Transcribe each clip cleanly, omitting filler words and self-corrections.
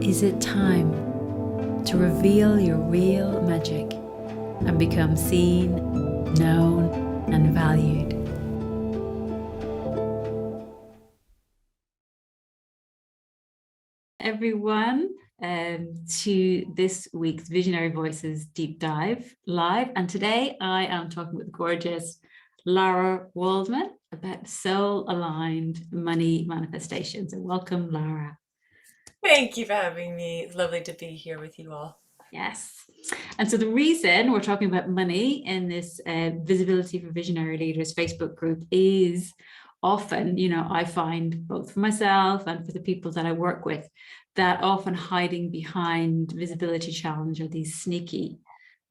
Is it time to reveal your real magic and become seen, known, and valued? Everyone, to this week's Visionary Voices Deep Dive live. And today I am talking with the gorgeous Lara Waldman about soul-aligned money manifestation. So welcome, Lara. Thank you for having me. It's lovely to be here with you all. Yes. And so the reason we're talking about money in this Visibility for Visionary Leaders Facebook group is often, I find both for myself and for the people that I work with, that often hiding behind visibility challenge are these sneaky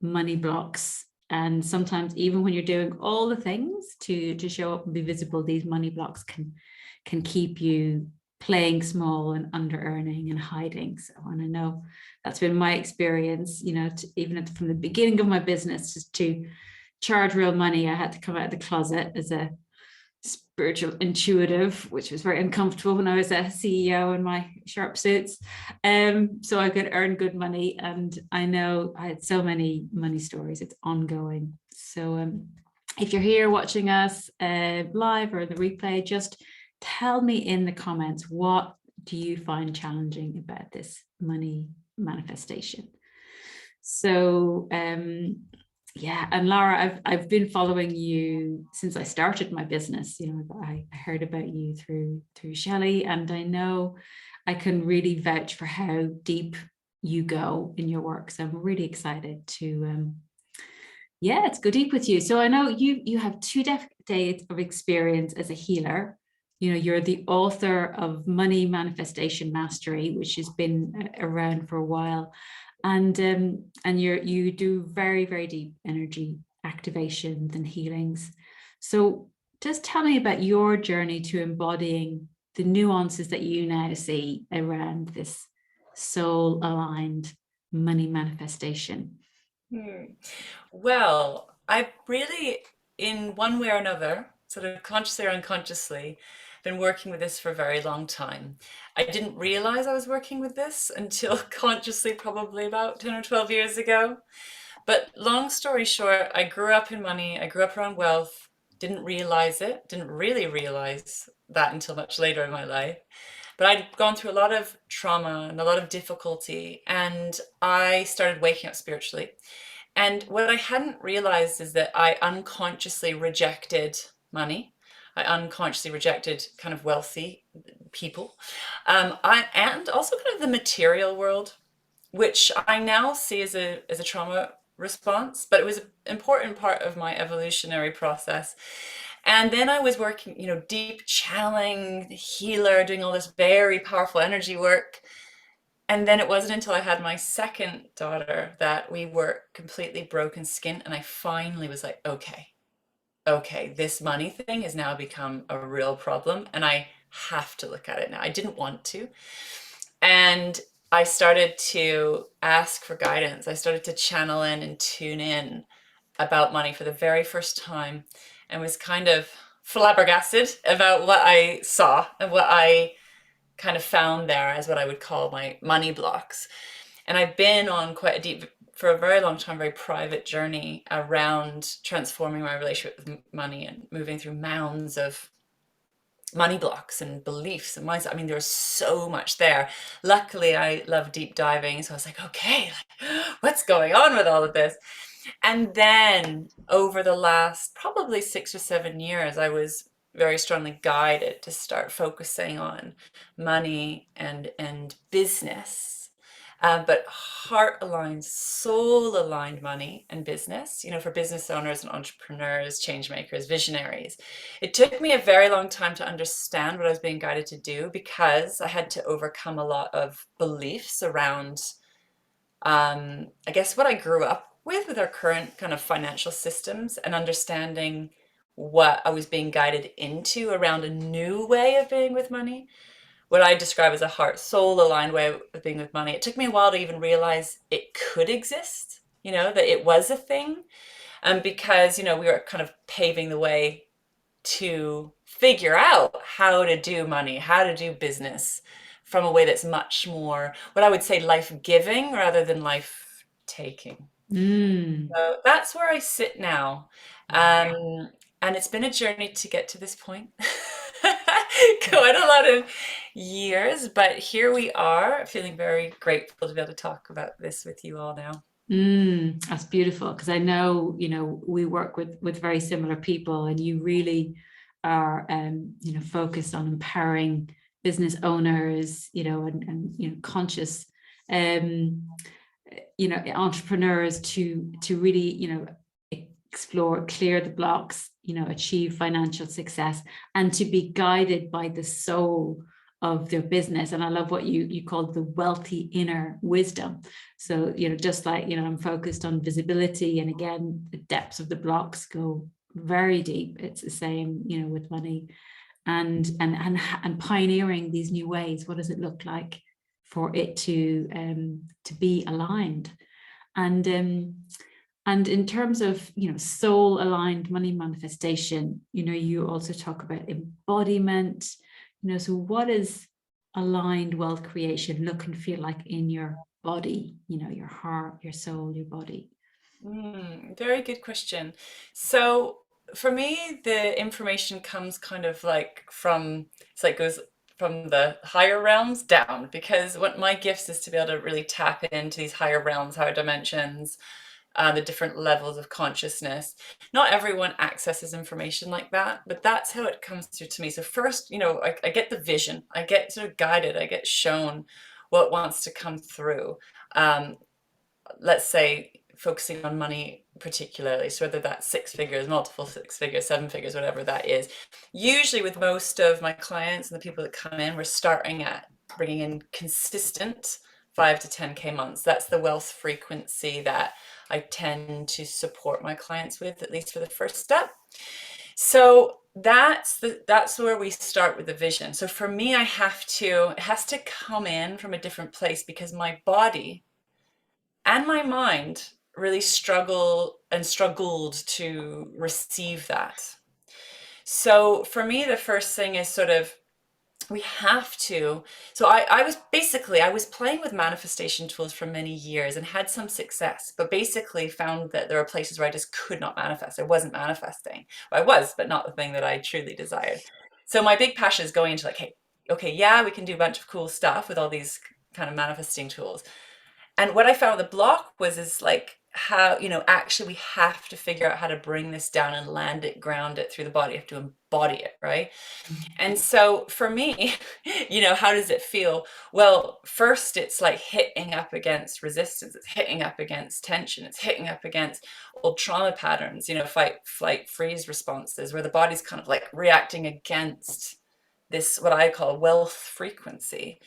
money blocks. And sometimes even when you're doing all the things to show up and be visible, these money blocks can keep you playing small and under earning and hiding. So, and I know that's been my experience, even from the beginning of my business, just to charge real money, I had to come out of the closet as a spiritual intuitive, which was very uncomfortable when I was a CEO in my sharp suits. So I could earn good money. And I know I had so many money stories, it's ongoing. So if you're here watching us live or the replay, just tell me in the comments, what do you find challenging about this money manifestation? So yeah, and Lara, I've been following you since I started my business. I heard about you through Shelley, and I know I can really vouch for how deep you go in your work. So I'm really excited to let's go deep with you. So I know you have 2 decades of experience as a healer. You're the author of Money Manifestation Mastery, which has been around for a while. And you do very, very deep energy activations and healings. So just tell me about your journey to embodying the nuances that you now see around this soul aligned money manifestation. Well, I've really, in one way or another, sort of consciously or unconsciously, been working with this for a very long time. I didn't realize I was working with this until consciously probably about 10 or 12 years ago. But long story short, I grew up in money, I grew up around wealth, didn't realize it, didn't really realize that until much later in my life. But I'd gone through a lot of trauma and a lot of difficulty, and I started waking up spiritually. And what I hadn't realized is that I unconsciously rejected money. I unconsciously rejected kind of wealthy people, and also kind of the material world, which I now see as a trauma response, but it was an important part of my evolutionary process. And then I was working, deep channeling, healer, doing all this very powerful energy work. And then it wasn't until I had my second daughter that we were completely broken skin. And I finally was like, okay, this money thing has now become a real problem. And I have to look at it now. I didn't want to. And I started to ask for guidance. I started to channel in and tune in about money for the very first time, and was kind of flabbergasted about what I saw and what I kind of found there as what I would call my money blocks. And I've been on quite a deep, for a very long time, very private journey around transforming my relationship with money and moving through mounds of money blocks and beliefs and mindset. I mean, there's so much there. Luckily, I love deep diving. So I was like, okay, what's going on with all of this? And then over the last probably 6 or 7 years, I was very strongly guided to start focusing on money and business, but heart aligned, soul aligned money and business, for business owners and entrepreneurs, change makers, visionaries. It took me a very long time to understand what I was being guided to do, because I had to overcome a lot of beliefs around, I guess, what I grew up with our current kind of financial systems, and understanding what I was being guided into around a new way of being with money, what I describe as a heart soul aligned way of being with money. It took me a while to even realize it could exist, that it was a thing. Because, we were kind of paving the way to figure out how to do money, how to do business from a way that's much more, what I would say, life-giving rather than life-taking. Mm. So that's where I sit now. Um, and it's been a journey to get to this point. Quite a lot of years, but here we are, feeling very grateful to be able to talk about this with you all now. That's beautiful, because I know, we work with very similar people, and you really are, focused on empowering business owners, and conscious, um, entrepreneurs to really, explore, clear the blocks, achieve financial success, and to be guided by the soul of their business. And I love what you called the wealthy inner wisdom. So, just like, I'm focused on visibility, and again, the depths of the blocks go very deep. It's the same, with money, and pioneering these new ways. What does it look like for it to be aligned? And in terms of, soul aligned money manifestation, you also talk about embodiment. So what is aligned wealth creation look and feel like in your body, your heart, your soul, your body? Very good question. So for me, the information comes kind of like from, it's like goes from the higher realms down, because what my gifts is to be able to really tap into these higher realms, higher dimensions, the different levels of consciousness. Not everyone accesses information like that, but that's how it comes through to me. So first, I get the vision, I get sort of guided, I get shown what wants to come through. Let's say focusing on money particularly, so whether that's six figures, multiple six figures, seven figures, whatever that is. Usually with most of my clients and the people that come in, we're starting at bringing in consistent 5 to 10K months. That's the wealth frequency that I tend to support my clients with, at least for the first step. So that's where we start with the vision. So for me, it has to come in from a different place, because my body and my mind really struggled to receive that. So for me, the first thing is sort of, we have to. So I was playing with manifestation tools for many years and had some success, but basically found that there were places where I just could not manifest. I wasn't manifesting. Well, I was, but not the thing that I truly desired. So my big passion is going into like, hey, okay, yeah, we can do a bunch of cool stuff with all these kind of manifesting tools. And what I found the block is like how, actually we have to figure out how to bring this down and land it, ground it through the body. You have to embody it, right? And so for me, how does it feel? Well, first it's like hitting up against resistance. It's hitting up against tension. It's hitting up against old trauma patterns, fight, flight, freeze responses, where the body's kind of like reacting against this, what I call wealth frequency.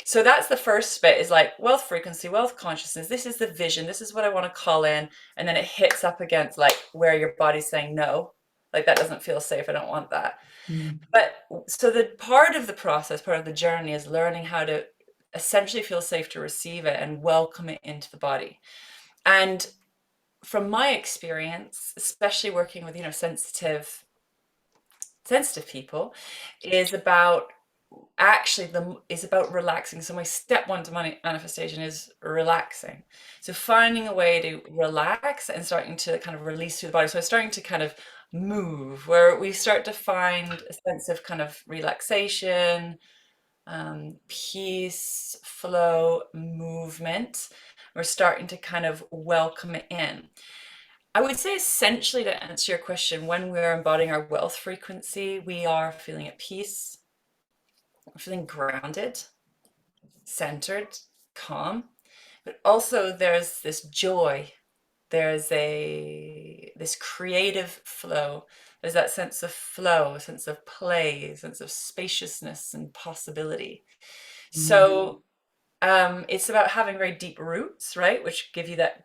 So that's the first bit, is like wealth frequency, wealth consciousness. This is the vision. This is what I want to call in. And then it hits up against like where your body's saying, no, like that doesn't feel safe. I don't want that. But so the part of the process, part of the journey, is learning how to essentially feel safe to receive it and welcome it into the body. And from my experience, especially working with, sensitive people, is about relaxing. So my step one to money manifestation is relaxing. So finding a way to relax and starting to kind of release through the body. So starting to kind of move, where we start to find a sense of kind of relaxation, peace, flow, movement. We're starting to kind of welcome it in. I would say, essentially, to answer your question, when we're embodying our wealth frequency, we are feeling at peace, we're feeling grounded, centered, calm, but also there's this joy. There's this creative flow. There's that sense of flow, a sense of play, a sense of spaciousness and possibility. So it's about having very deep roots, right? Which give you that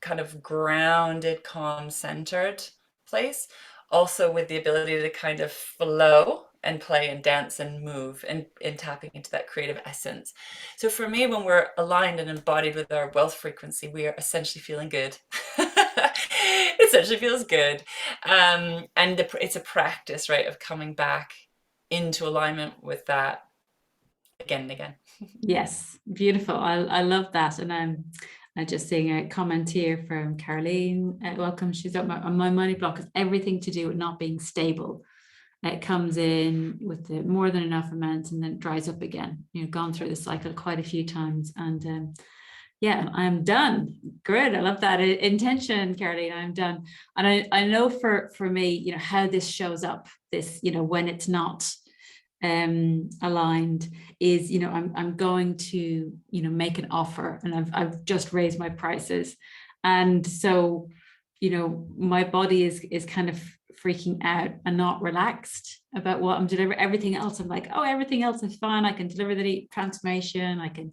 kind of grounded, calm, centered place. Also with the ability to kind of flow and play and dance and move, and tapping into that creative essence. So for me, when we're aligned and embodied with our wealth frequency, we are essentially feeling good. It essentially feels good. And it's a practice, right, of coming back into alignment with that again and again. Yes, beautiful. I love that. And I'm just seeing a comment here from Caroline. Welcome. She's on my money block is everything to do with not being stable. It comes in with the more than enough amount and then it dries up again. You've gone through the cycle quite a few times. And yeah, I'm done. Good. I love that intention, Caroline. I'm done. And I know for me, how this shows up, this, when it's not aligned is, I'm going to, make an offer and I've just raised my prices. And so, my body is kind of freaking out and not relaxed about what I'm delivering. Everything else, I'm like, oh, everything else is fine. I can deliver the transformation. I can,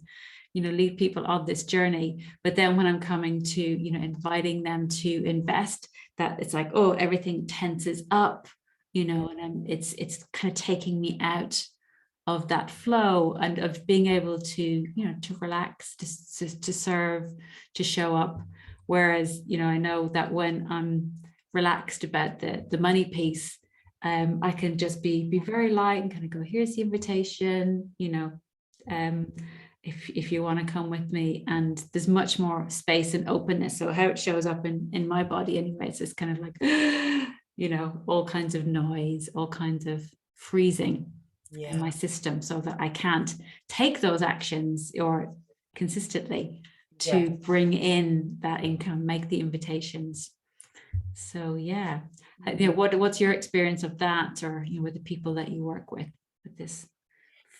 lead people on this journey. But then when I'm coming to, inviting them to invest, that it's like, oh, everything tenses up, and it's kind of taking me out of that flow and of being able to, to relax, to serve, to show up. Whereas, I know that when I'm relaxed about the money piece, I can just be very light and kind of go, here's the invitation, um, if you want to come with me, and there's much more space and openness. So how it shows up in my body anyway, it's just kind of like all kinds of noise, all kinds of freezing in my Yeah. system, so that I can't take those actions or consistently Yeah. to bring in that income, make the invitations. So yeah, what's your experience of that, or with the people that you work with this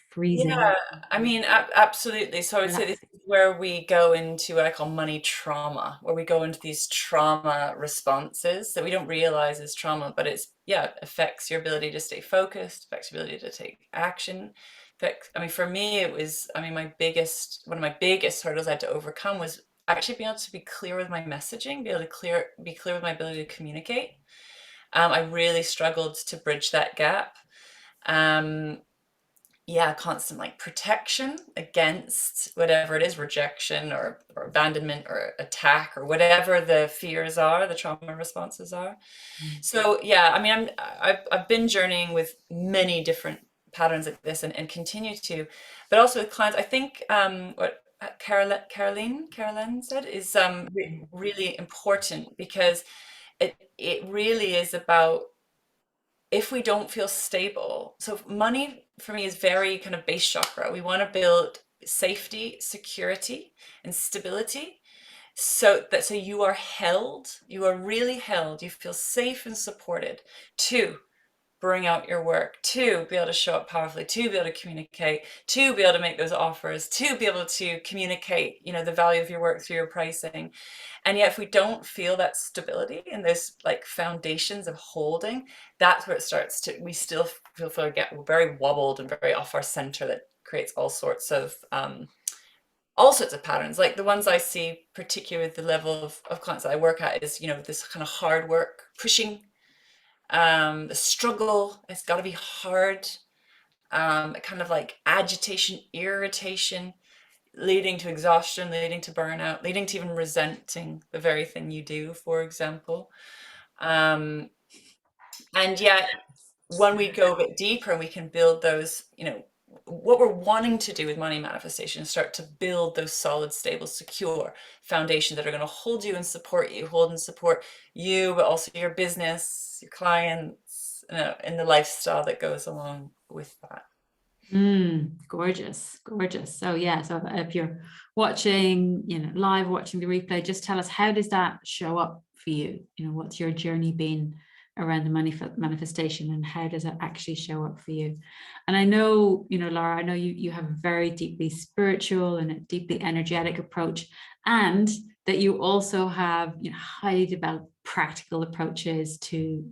freezing, Yeah, I mean, absolutely. So I would say this relaxing? is where we go into what I call money trauma, where we go into these trauma responses that we don't realize is trauma, but yeah, it affects your ability to stay focused, affects your ability to take action. I mean, for me, it was, I mean, one of my biggest hurdles I had to overcome was actually being able to be clear with my messaging, be clear with my ability to communicate. I really struggled to bridge that gap. Um, yeah, constant like protection against whatever it is, rejection or abandonment or attack or whatever the fears are, the trauma responses are. So yeah, I mean, I've been journeying with many different patterns like this and continue to, but also with clients. I think what Caroline said is really important, because it really is about, if we don't feel stable. So money for me is very kind of base chakra. We want to build safety, security, and stability, so you are held, you are really held, you feel safe and supported to bring out your work, to be able to show up powerfully, to be able to communicate, to be able to make those offers, to be able to communicate, the value of your work through your pricing. And yet if we don't feel that stability and those like foundations of holding, that's where it starts to, we still feel get very wobbled and very off our center. That creates all sorts of patterns. Like the ones I see, particularly with the level of clients that I work at, is this kind of hard work, pushing, the struggle. It's got to be hard. Kind of like agitation, irritation, leading to exhaustion, leading to burnout, leading to even resenting the very thing you do, for example. Um, and yet, when we go a bit deeper and we can build those, what we're wanting to do with money manifestation is start to build those solid, stable, secure foundations that are going to hold you and support you, hold and support you, but also your business, your clients, and the lifestyle that goes along with that. Gorgeous, gorgeous. So yeah, so if you're watching, live, watching the replay, just tell us, how does that show up for you? What's your journey been around the money manifestation, and how does it actually show up for you? And I know, Lara, I know you have a very deeply spiritual and a deeply energetic approach, and that you also have, highly developed practical approaches to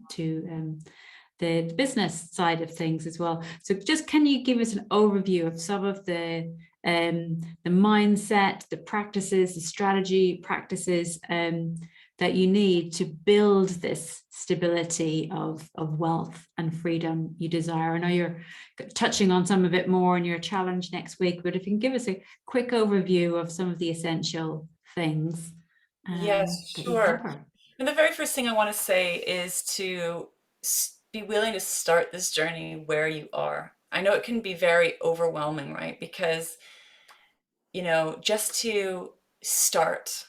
the business side of things as well. So just, can you give us an overview of some of the mindset, the practices, the strategy practices that you need to build this stability of wealth and freedom you desire? I know you're touching on some of it more in your challenge next week, but if you can give us a quick overview of some of the essential things Yes, that you sure. cover. And the very first thing I want to say is to be willing to start this journey where you are. I know it can be very overwhelming, right? Because just to start.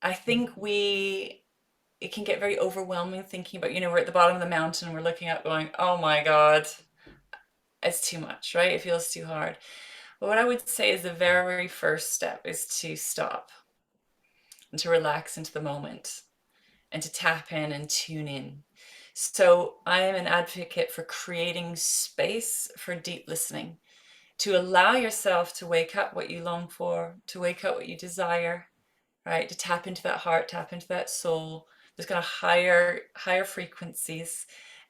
I think it can get very overwhelming thinking about, we're at the bottom of the mountain, we're looking up going, oh my God, it's too much, right? It feels too hard. But what I would say is the very first step is to stop and to relax into the moment and to tap in and tune in. So I am an advocate for creating space for deep listening, to allow yourself to wake up what you long for, to wake up what you desire, right? To tap into that heart, tap into that soul, those kind of higher frequencies,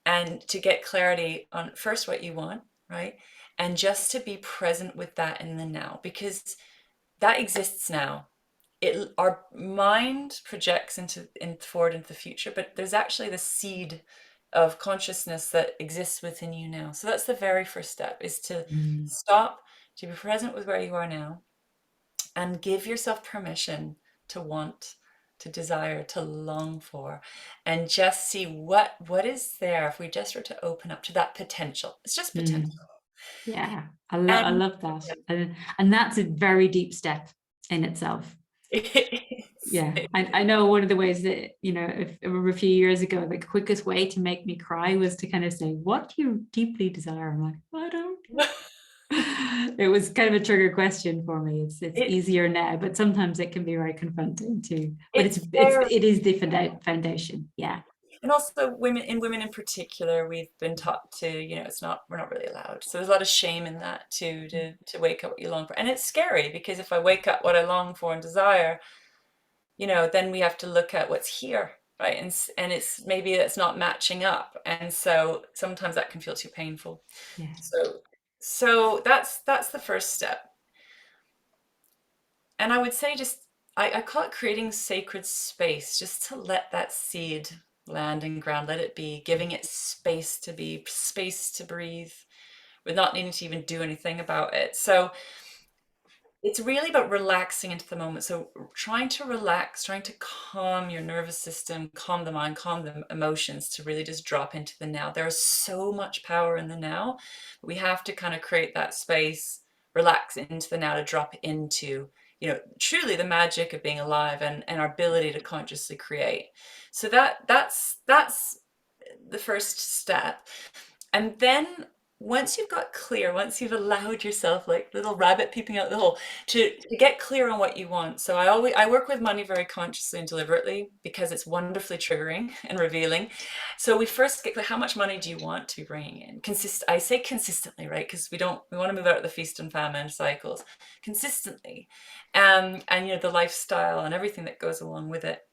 and to get clarity on first what you want, right? And just to be present with that in the now, because that exists now. Our mind projects forward into the future, but there's actually the seed of consciousness that exists within you now. So that's the very first step, is to Mm. stop, to be present with where you are now, and give yourself permission to want, to desire, to long for, and just see what is there if we just were to open up to that potential. It's just potential. Mm. Yeah, I And love that. And that's a very deep step in itself. it's, Yeah, I know one of the ways that, if a few years ago, the quickest way to make me cry was to kind of say, what do you deeply desire? I'm like, I don't. It was kind of a trigger question for me. It's it's easier now, but sometimes it can be very confronting too. But it's very, it is the foundation. Yeah. and also women in particular, we've been taught to, it's not, we're not really allowed. So there's a lot of shame in that too, to wake up what you long for. And it's scary, because if I wake up what I long for and desire, then we have to look at what's here, right? And it's maybe it's not matching up, and so sometimes that can feel too painful. Yeah. So that's the first step. And I would say, just I call it creating sacred space, just to let that seed land and ground, let it be, giving it space to be, space to breathe, with not needing to even do anything about it. So it's really about relaxing into the moment. So trying to relax, trying to calm your nervous system, calm the mind, calm the emotions, to really just drop into the now. There is so much power in the now. We have to kind of create that space, relax into the now, to drop into, truly the magic of being alive, and our ability to consciously create. So that's the first step. And then once you've got clear, once you've allowed yourself, like little rabbit peeping out the hole, to get clear on what you want. So I work with money very consciously and deliberately, because it's wonderfully triggering and revealing. So we first get clear, how much money do you want to be bringing in? I say consistently, right? Because we want to move out of the feast and famine cycles consistently. And the lifestyle and everything that goes along with it.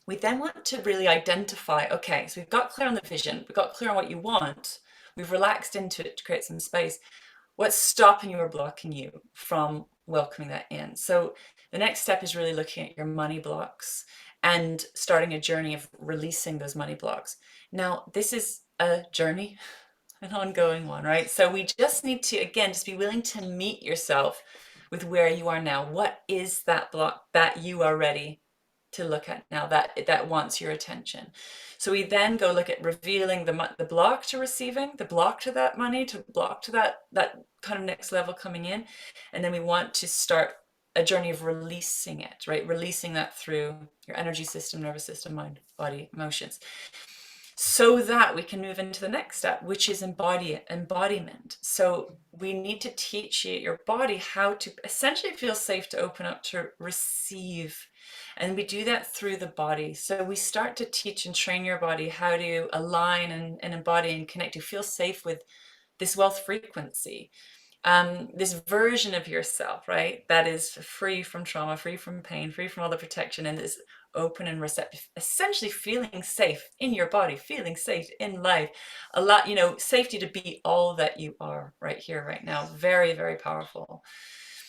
We then want to really identify, okay, so we've got clear on the vision, we've got clear on what you want, we've relaxed into it to create some space. What's stopping you or blocking you from welcoming that in? So the next step is really looking at your money blocks and starting a journey of releasing those money blocks. Now, this is a journey, an ongoing one, right? So we just need to, again, just be willing to meet yourself with where you are now. What is that block that you are ready to look at now, that wants your attention? So we then go look at revealing the block to receiving, the block to that money, to block to that kind of next level coming in. And then we want to start a journey of releasing it, right? Releasing that through your energy system, nervous system, mind, body, emotions, so that we can move into the next step, which is embodiment. So we need to teach your body how to essentially feel safe to open up, to receive. And we do that through the body. So we start to teach and train your body how to align and embody and connect, to feel safe with this wealth frequency. This version of yourself, right, that is free from trauma, free from pain, free from all the protection, and is open and receptive, essentially feeling safe in your body, feeling safe in life, a lot, safety to be all that you are right here, right now. Very, very powerful.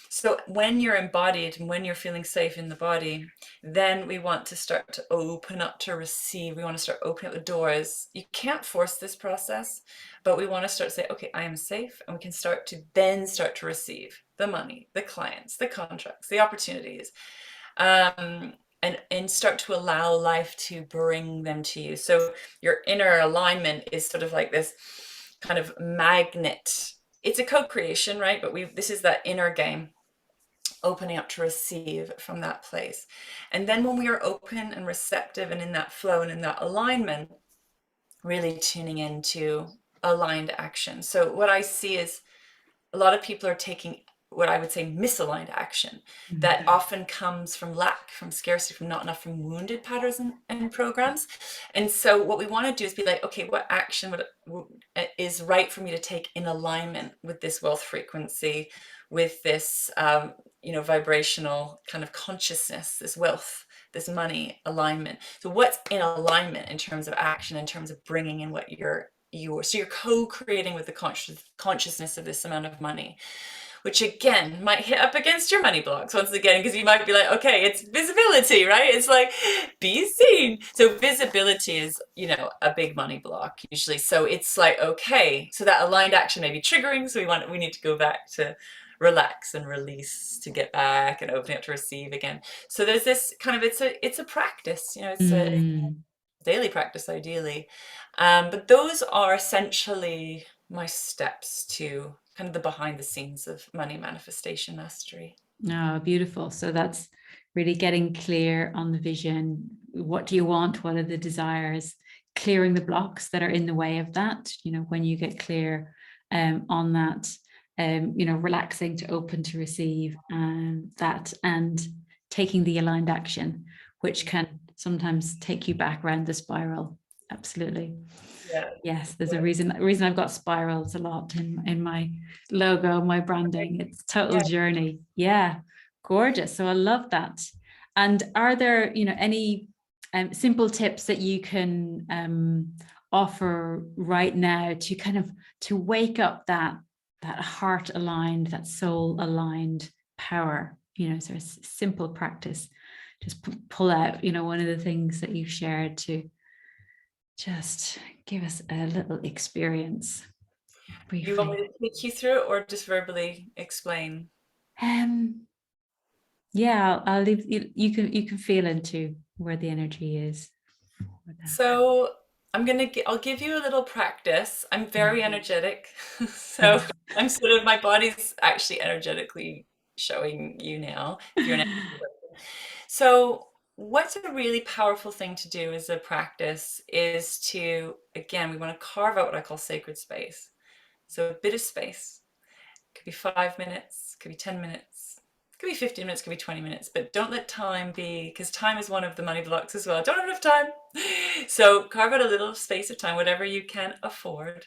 So when you're embodied and when you're feeling safe in the body, then we want to start to open up to receive. We want to start opening up the doors. You can't force this process, but we want to start to say, okay, I am safe. And we can start to receive the money, the clients, the contracts, the opportunities, and start to allow life to bring them to you. So your inner alignment is sort of like this kind of magnet. It's a co-creation, right? But this is that inner game. opening up to receive from that place. And then when we are open and receptive and in that flow and in that alignment, really tuning into aligned action. So what I see is a lot of people are taking what I would say misaligned action that often comes from lack, from scarcity, from not enough, from wounded patterns and programs. And so what we want to do is be like, okay, what action is right for me to take in alignment with this wealth frequency, with this, vibrational kind of consciousness, this wealth, this money alignment. So what's in alignment in terms of action, in terms of bringing in what so you're co-creating with the consciousness of this amount of money, which again might hit up against your money blocks once again, because you might be like, okay, it's visibility, right? It's like, be seen. So visibility is, a big money block usually. So it's like, okay, so that aligned action may be triggering. So we need to go back to relax and release to get back and opening up to receive again. So there's this kind of, it's a practice, it's a Mm. daily practice ideally. But those are essentially my steps to kind of the behind the scenes of money manifestation mastery. Oh, beautiful. So that's really getting clear on the vision. What do you want? What are the desires? Clearing the blocks that are in the way of that. When you get clear on that, relaxing to open to receive that, and taking the aligned action, which can sometimes take you back around the spiral. Absolutely. Yeah. Yes, there's a reason I've got spirals a lot in my logo, my branding. It's total journey. Yeah, gorgeous. So I love that. And are there, any simple tips that you can offer right now to kind of to wake up that heart aligned, that soul aligned power? So a simple practice. Just pull out, one of the things that you've shared to just give us a little experience You want me briefly. to take you through it or just verbally explain? Um, yeah, I'll leave you can feel into where the energy is for that. So I'll give you a little practice. I'm very energetic. So Yes. I'm sort of, my body's actually energetically showing you now. If you're an So what's a really powerful thing to do as a practice is to, again, we want to carve out what I call sacred space. So a bit of space. Could be 5 minutes, could be 10 minutes, could be 15 minutes, could be 20 minutes, but don't let time be, because time is one of the money blocks as well. Don't have enough time. So carve out a little space of time, whatever you can afford.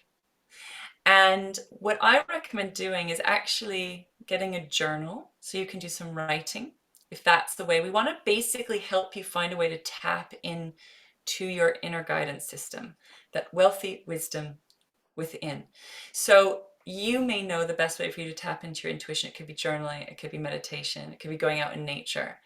And what I recommend doing is actually getting a journal so you can do some writing. If that's the way, we want to basically help you find a way to tap in to your inner guidance system, that wealthy wisdom within. So you may know the best way for you to tap into your intuition. It could be journaling, it could be meditation, it could be going out in nature.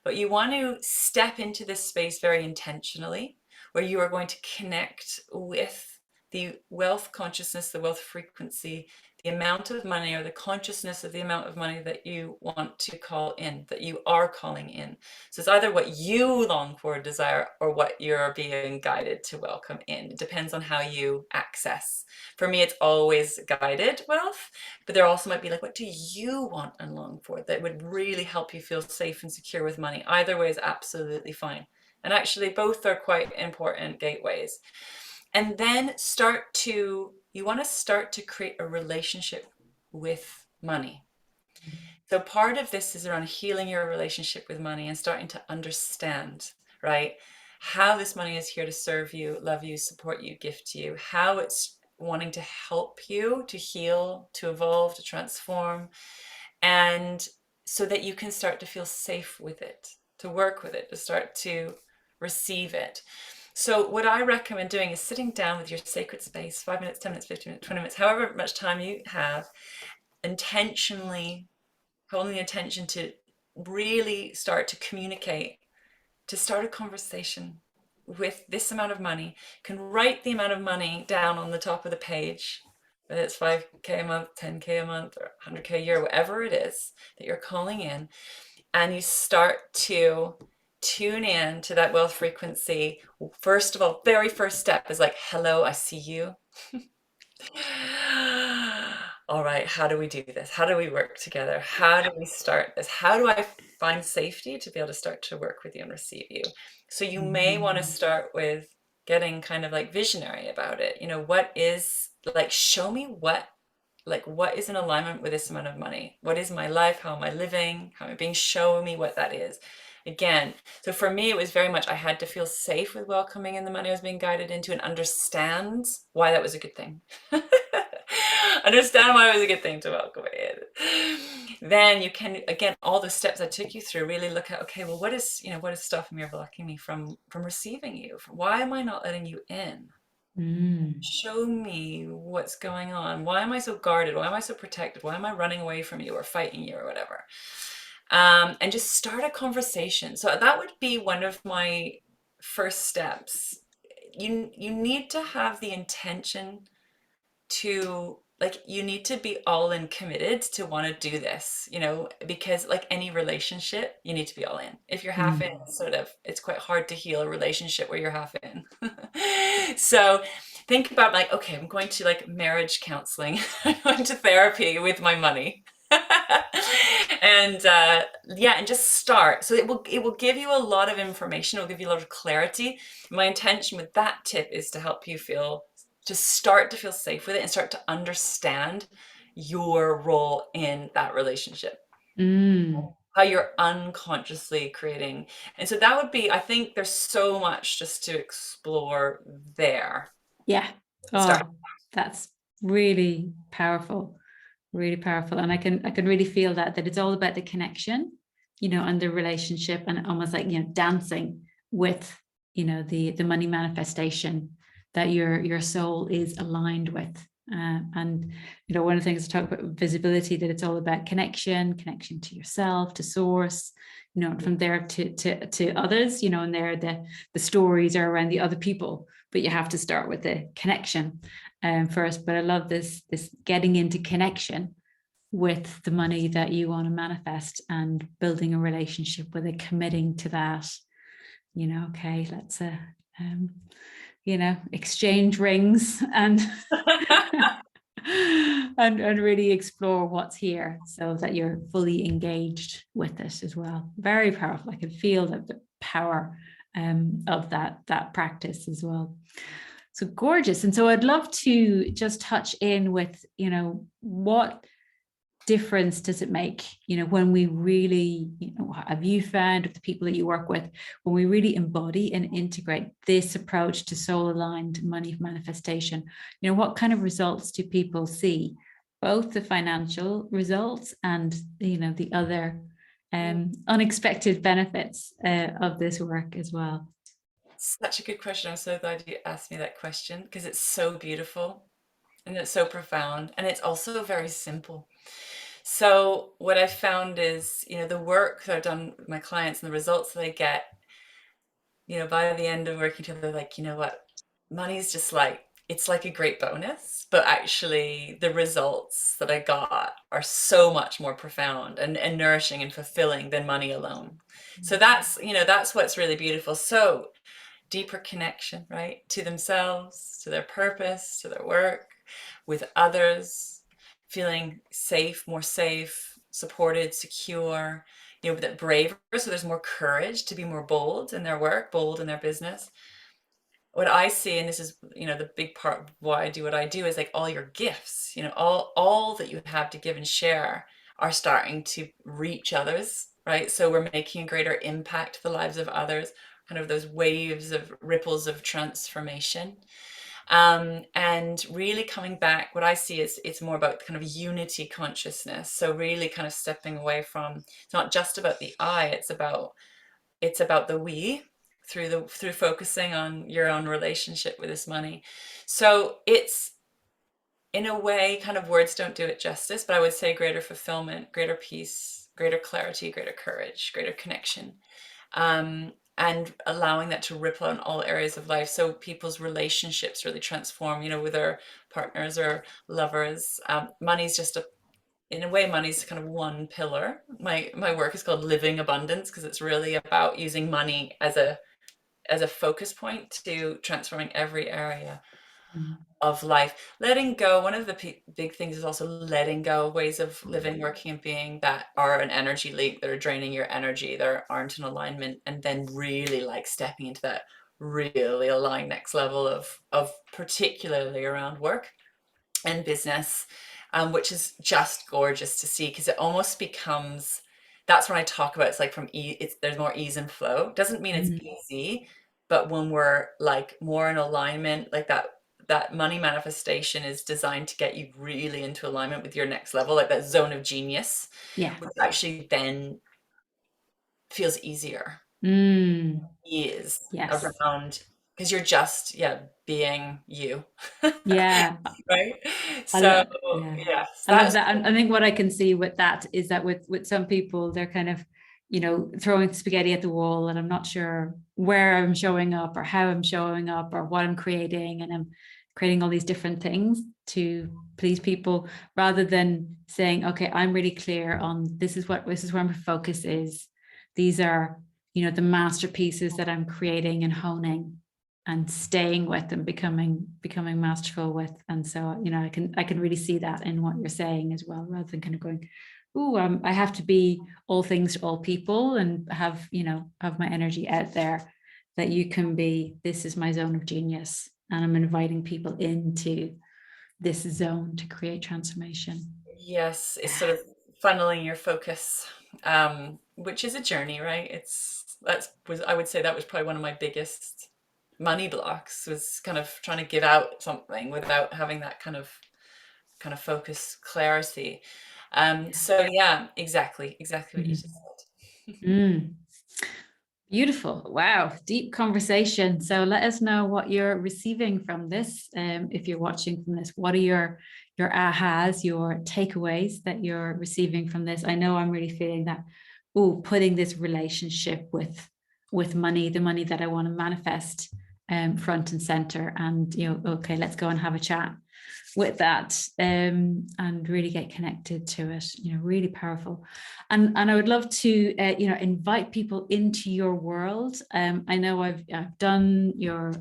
But you want to step into this space very intentionally, where you are going to connect with the wealth consciousness, the wealth frequency, the amount of money, or the consciousness of the amount of money that you want to call in, that you are calling in. So it's either what you long for, desire, or what you're being guided to welcome in. It depends on how you access. For me, it's always guided wealth, but there also might be like, what do you want and long for that would really help you feel safe and secure with money? Either way is absolutely fine. And actually, both are quite important gateways. And then you want to start to create a relationship with money. So part of this is around healing your relationship with money and starting to understand, right, how this money is here to serve you, love you, support you, gift you, how it's wanting to help you to heal, to evolve, to transform, and so that you can start to feel safe with it, to work with it, to start to receive it. So what I recommend doing is sitting down with your sacred space, 5 minutes, 10 minutes, 15 minutes, 20 minutes, however much time you have, intentionally holding the attention to really start to communicate, to start a conversation with this amount of money. You can write the amount of money down on the top of the page, whether it's 5K a month, 10K a month, or 100K a year, whatever it is that you're calling in. And you start to tune in to that wealth frequency. First of all, very first step is like, hello, I see you. all right, how do we do this? How do we work together? How do we start this? How do I find safety to be able to start to work with you and receive you? So you may want to Mm. start with getting kind of like visionary about it. You know, what is like, show me what is in alignment with this amount of money? What is my life? How am I living? How am I being? Show me what that is. Again, so for me, it was very much I had to feel safe with welcoming in the money I was being guided into and understand why that was a good thing. Understand why it was a good thing to welcome in. Then you can, again, all the steps I took you through, really look at, okay, well, what is stopping me or blocking me from receiving you? Why am I not letting you in? Mm. Show me what's going on. Why am I so guarded? Why am I so protected? Why am I running away from you or fighting you or whatever? And just start a conversation. So that would be one of my first steps. You need to have the intention to, like, you need to be all in committed to want to do this, because like any relationship, you need to be all in. If you're half in, Mm. it's quite hard to heal a relationship where you're half in. So think about like, okay, I'm going to like marriage counseling, I'm going to therapy with my money. And yeah, and just start. So it will give you a lot of information. It'll give you a lot of clarity. My intention with that tip is to help you start to feel safe with it and start to understand your role in that relationship, Mm. how you're unconsciously creating. And so that would be, I think there's so much just to explore there. Yeah. Start. Oh, that's really powerful, really powerful. And I can really feel that it's all about the connection, and the relationship, and almost like, dancing with, the money manifestation that your soul is aligned with. And one of the things I talk about visibility, that it's all about connection to yourself, to source, from there to others, and there the stories are around the other people, but you have to start with the connection first. But I love this getting into connection with the money that you want to manifest and building a relationship with it, committing to that. Okay, let's exchange rings and and really explore what's here, so that you're fully engaged with it as well. Very powerful. I can feel the power of that practice as well. So gorgeous. And so I'd love to just touch in with, what difference does it make, when we really, have you found with the people that you work with, when we really embody and integrate this approach to soul aligned money manifestation, what kind of results do people see, both the financial results and, the other unexpected benefits of this work as well? Such a good question. I'm so glad you asked me that question because it's so beautiful and it's so profound and it's also very simple. So what I found is, the work that I've done with my clients and the results that I get, by the end of working together, like, you know what, money is just like, it's like a great bonus, but actually the results that I got are so much more profound and nourishing and fulfilling than money alone. So that's what's really beautiful. So deeper connection, right? To themselves, to their purpose, to their work, with others, feeling more safe, supported, secure, that braver. So there's more courage to be more bold in their work, bold in their business. What I see, and this is, the big part of why I do what I do, is like all your gifts, all that you have to give and share are starting to reach others, right? So we're making a greater impact to the lives of others, kind of those waves of ripples of transformation. And really coming back, what I see is it's more about kind of unity consciousness. So really kind of stepping away from, it's not just about the I, it's about the we, through focusing on your own relationship with this money. So it's, in a way, kind of words don't do it justice, but I would say greater fulfillment, greater peace, greater clarity, greater courage, greater connection. And allowing that to ripple in all areas of life. So people's relationships really transform, with their partners or lovers. Money's just in a way, money's kind of one pillar. My work is called Living Abundance because it's really about using money as a focus point to transforming every area of life. Letting go, one of the big things is also letting go of ways of living, working, and being that are an energy leak, that are draining your energy, that aren't in alignment, and then really like stepping into that really aligned next level of particularly around work and business, which is just gorgeous to see because it almost becomes, that's when I talk about it's like from it's there's more ease and flow. Doesn't mean it's Mm. easy, but when we're like more in alignment, like that money manifestation is designed to get you really into alignment with your next level, like that zone of genius, Yeah. which actually then feels easier. Mm. Is Yes. around because you're just, yeah, being you. Yeah. Right? I So love, yeah, yes, I love that's that. And I think what I can see with that is that with some people, they're kind of, throwing spaghetti at the wall, and I'm not sure where I'm showing up or how I'm showing up or what I'm creating, and I'm creating all these different things to please people, rather than saying, okay, I'm really clear on this is where my focus is. These are, the masterpieces that I'm creating and honing and staying with and becoming masterful with. And so I can really see that in what you're saying as well, rather than kind of going, oh, I have to be all things to all people and have my energy out there. That you can be, this is my zone of genius, and I'm inviting people into this zone to create transformation. yes, it's sort of funneling your focus, which is a journey, right? I would say that was probably one of my biggest money blocks, was kind of trying to give out something without having that kind of focus clarity. So yeah, exactly what you Mhm. just said. Mm. Beautiful. Wow. Deep conversation. So let us know what you're receiving from this. If you're watching from this, what are your ahas, your takeaways that you're receiving from this? I know I'm really feeling that, oh, putting this relationship with money, the money that I want to manifest, front and center. And okay, let's go and have a chat with that, and really get connected to it. Really powerful. And I would love to invite people into your world. I know I've done your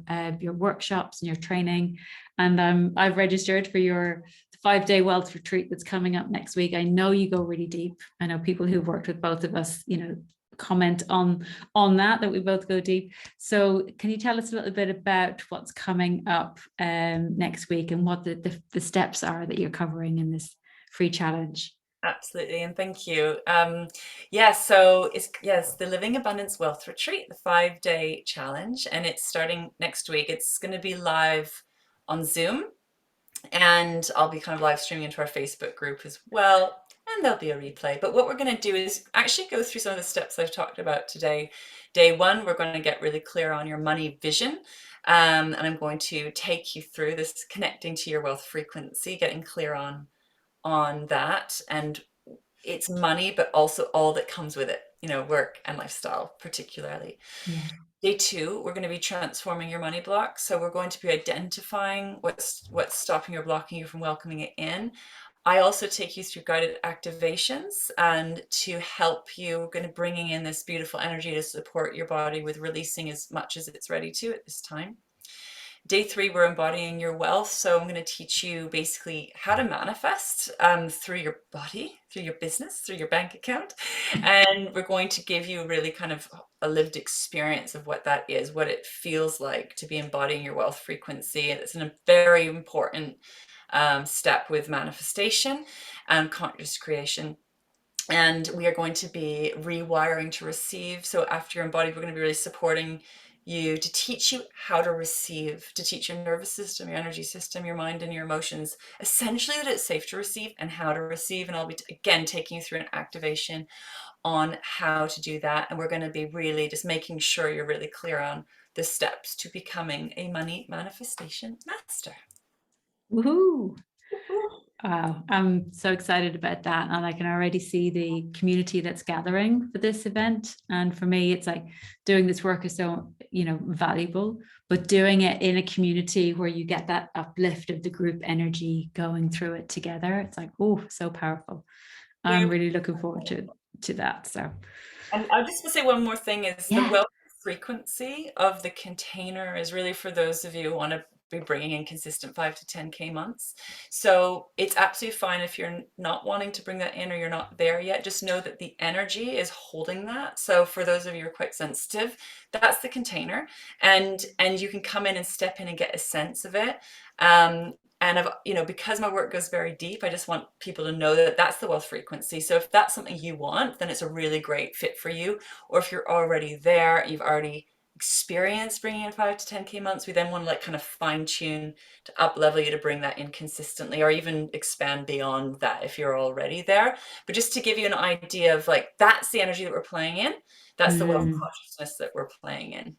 workshops and your training, and I've registered for your 5-day wealth retreat that's coming up next week. I know you go really deep. I know people who've worked with both of us, comment on that we both go deep. So can you tell us a little bit about what's coming up next week, and what the steps are that you're covering in this free challenge? Absolutely, and thank you. Yeah, so it's the Living Abundance Wealth Retreat, the 5-day challenge, and it's starting next week. It's going to be live on Zoom, and I'll be kind of live streaming into our Facebook group as well, and there'll be a replay. But what we're going to do is actually go through some of the steps I've talked about today. Day one, we're going to get really clear on your money vision, and I'm going to take you through this connecting to your wealth frequency, getting clear on that, and it's money, but also all that comes with it, work and lifestyle particularly. Yeah. Day two, we're going to be transforming your money block. So we're going to be identifying what's stopping or blocking you from welcoming it in. I also take you through guided activations, and to help you, we're going to bringing in this beautiful energy to support your body with releasing as much as it's ready to at this time. Day three, we're embodying your wealth. So I'm going to teach you basically how to manifest through your body, through your business, through your bank account. And we're going to give you really kind of a lived experience of what that is, what it feels like to be embodying your wealth frequency. It's a very important step with manifestation and conscious creation. And we are going to be rewiring to receive. So after you're embodied, we're going to be really supporting you to teach you how to receive, to teach your nervous system, your energy system, your mind, and your emotions, essentially that it's safe to receive and how to receive. And I'll be, again, taking you through an activation on how to do that. And we're going to be really just making sure you're really clear on the steps to becoming a money manifestation master. Woohoo! Wow, I'm so excited about that. And I can already see the community that's gathering for this event. And for me, it's like doing this work is so, valuable, but doing it in a community where you get that uplift of the group energy going through it together. It's like, oh, so powerful. I'm really looking forward to that. So And I just want to say one more thing is the yeah. wealth frequency of the container is really for those of you who want to be bringing in consistent 5 to 10K months. So it's absolutely fine if you're not wanting to bring that in or you're not there yet. Just know that the energy is holding that. So for those of you who are quite sensitive, that's the container, and you can come in and step in and get a sense of it. And I've, because my work goes very deep, I just want people to know that that's the wealth frequency. So if that's something you want, then it's a really great fit for you. Or if you're already there, you've already experienced bringing in 5 to 10K months, we then want to like kind of fine tune to up level you to bring that in consistently, or even expand beyond that if you're already there. But just to give you an idea of like, that's the energy that we're playing in. That's the wealth consciousness that we're playing in.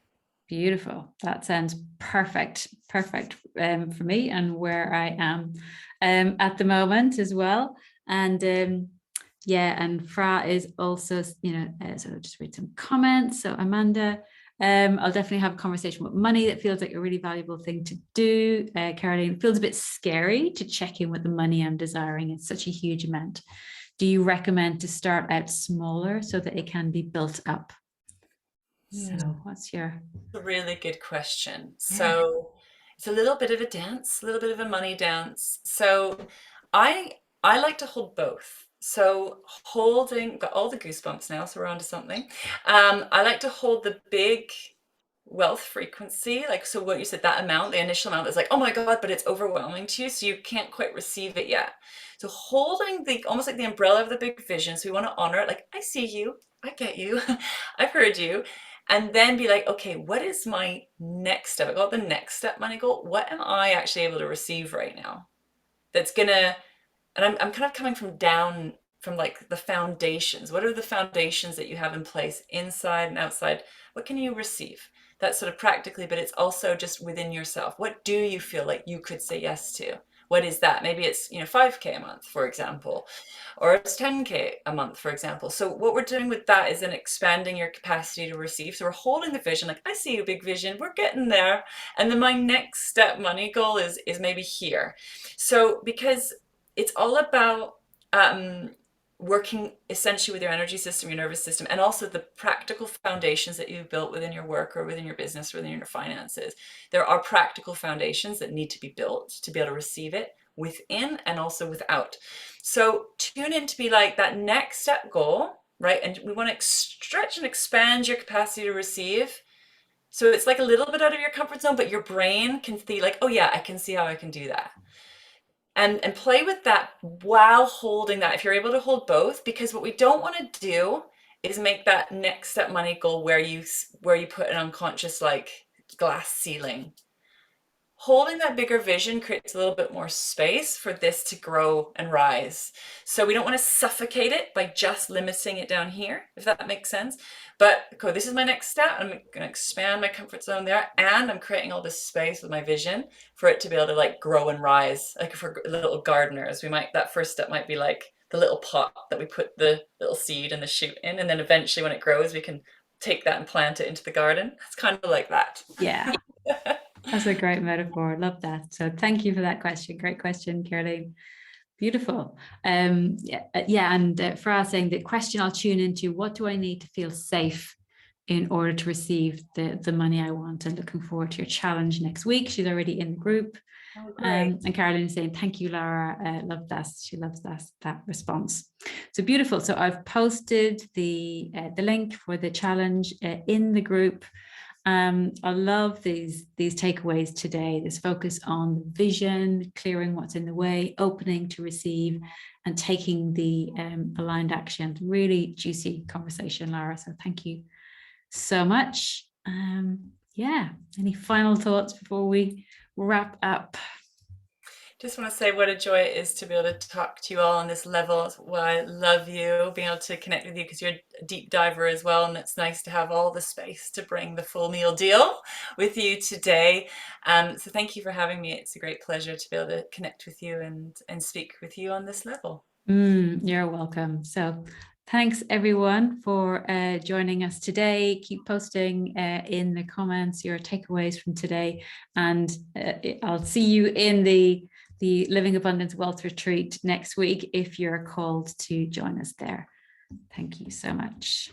Beautiful. That sounds perfect for me and where I am at the moment as well. And yeah, and Fra is also, so I'll just read some comments. So Amanda, I'll definitely have a conversation with money. That feels like a really valuable thing to do. Caroline, it feels a bit scary to check in with the money I'm desiring. It's such a huge amount. Do you recommend to start out smaller so that it can be built up? So what's your... A really good question. So it's a little bit of a dance, a little bit of a money dance. So I like to hold both. So got all the goosebumps now, so we're on to something. I like to hold the big wealth frequency, like, so what you said, that amount, the initial amount is like, oh my God, but it's overwhelming to you, so you can't quite receive it yet. So holding almost like the umbrella of the big vision, so we want to honor it, like, I see you, I get you, I've heard you. And then be like, okay, what is my next step? I got the next step money goal. What am I actually able to receive right now? That's gonna, and I'm kind of coming from down, from like the foundations. What are the foundations that you have in place inside and outside? What can you receive? That's sort of practically, but it's also just within yourself. What do you feel like you could say yes to? What is that? Maybe it's 5K a month, for example, or it's 10K a month, for example. So what we're doing with that is then expanding your capacity to receive. So we're holding the vision, like, I see a big vision, we're getting there. And then my next step money goal is maybe here. So because it's all about working essentially with your energy system, your nervous system, and also the practical foundations that you've built within your work or within your business or within your finances. There are practical foundations that need to be built to be able to receive it within and also without. So tune in to be like that next step goal, right? And we want to stretch and expand your capacity to receive. So it's like a little bit out of your comfort zone, but your brain can see like, oh yeah, I can see how I can do that. And play with that while holding that, if you're able to hold both, because what we don't want to do is make that next step money goal where you put an unconscious like glass ceiling. Holding that bigger vision creates a little bit more space for this to grow and rise. So we don't want to suffocate it by just limiting it down here, if that makes sense. But okay, this is my next step. I'm going to expand my comfort zone there, and I'm creating all this space with my vision for it to be able to like grow and rise. Like if we're little gardeners, that first step might be like the little pot that we put the little seed and the shoot in, and then eventually when it grows, we can take that and plant it into the garden. It's kind of like that. Yeah. That's a great metaphor. I love that. So thank you for that question. Great question, Caroline. Beautiful. And Fra saying the question I'll tune into, what do I need to feel safe in order to receive the money I want? And looking forward to your challenge next week. She's already in the group. Oh, and Caroline is saying, thank you, Lara. Love that. She loves that response. So beautiful. So I've posted the link for the challenge in the group. I love these takeaways today, this focus on vision, clearing what's in the way, opening to receive, and taking the aligned action. Really juicy conversation, Lara. So thank you so much. Any final thoughts before we wrap up? Just want to say what a joy it is to be able to talk to you all on this level. It's why I love you, being able to connect with you, because you're a deep diver as well. And it's nice to have all the space to bring the full meal deal with you today. So thank you for having me. It's a great pleasure to be able to connect with you and speak with you on this level. You're welcome. So thanks everyone for joining us today. Keep posting in the comments your takeaways from today, and I'll see you in the Living Abundance Wealth Retreat next week if you're called to join us there. Thank you so much.